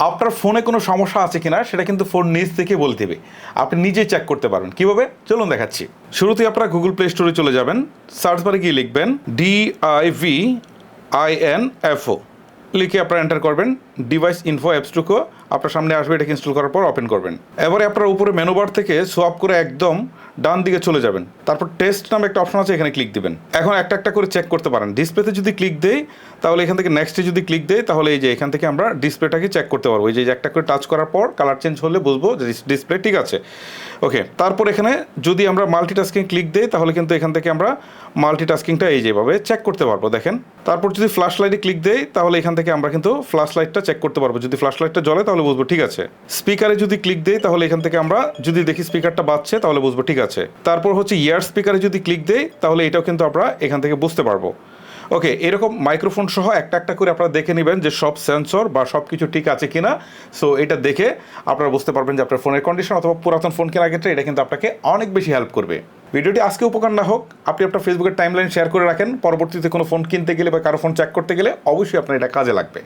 আপনার ফোনে কোনো সমস্যা আছে কিনা সেটা কিন্তু ফোন নিজ থেকে বলতে দেবে, আপনি নিজেই চেক করতে পারবেন। কীভাবে চলুন দেখাচ্ছি। শুরুতেই আপনারা গুগল প্লে স্টোরে চলে যাবেন, সার্চ বারে গিয়ে লিখবেন DIVINFO, লিখে আপনারা এন্টার করবেন, ডিভাইস ইনফো অ্যাপসটুকু আপনার সামনে আসবে। এটাকে ইনস্টল করার পর ওপেন করবেন। এবারে আপনারা উপরে মেনু বার থেকে সোয়াপ করে একদম ডান দিকে চলে যাবেন, তারপর টেস্ট নামে একটা অপশন আছে, এখানে ক্লিক দিবেন। এখন একটা একটা করে চেক করতে পারেন। ডিসপ্লেতে যদি ক্লিক দেই তাহলে এখান থেকে নেক্সটে যদি ক্লিক দেই তাহলে এই যে এখান থেকে আমরা ডিসপ্লেটাকে চেক করতে পারবো। এই যে একটা করে টাচ করার পর কালার চেঞ্জ হলে বুঝবো যে ডিসপ্লে ঠিক আছে। ওকে, তারপর এখানে যদি আমরা মাল্টিটাস্কিং ক্লিক দিই তাহলে কিন্তু এখান থেকে আমরা মাল্টিটাস্কিংটা এই যেভাবে চেক করতে পারবো, দেখেন। তারপর যদি ফ্ল্যাশ লাইটে ক্লিক দেই তাহলে এখান থেকে আমরা কিন্তু ফ্ল্যাশ লাইটটা চেক করতে পারবো। যদি ফ্ল্যাশ লাইটটা জ্বলে তাহলে বুঝবো ঠিক আছে। স্পিকারে যদি ক্লিক দেই তাহলে এখান থেকে আমরা যদি দেখি স্পিকারটা বাজছে তাহলে বুঝবো ঠিক আছে। তারপর হচ্ছে ইয়ার স্পিকারে যদি ক্লিক দেই তাহলে এটাও কিন্তু আমরা এখান থেকে বুঝতে পারবো। ওকে, এরকম মাইক্রোফোন সহ একটা একটা করে আপনারা দেখে নেবেন যে সব সেন্সর বা সব কিছু ঠিক আছে কিনা। সো এটা দেখে আপনারা বুঝতে পারবেন যে আপনার ফোনের কন্ডিশন, অথবা পুরাতন ফোন কেনার ক্ষেত্রে এটা কিন্তু আপনাকে অনেক বেশি হেল্প করবে। ভিডিওটি আজকে উপকার না হোক, আপনি আপনার ফেসবুকের টাইমলাইন শেয়ার করে রাখেন। পরবর্তীতে কোনো ফোন কিনতে গেলে বা কারো ফোন চেক করতে গেলে অবশ্যই আপনার এটা কাজে লাগবে।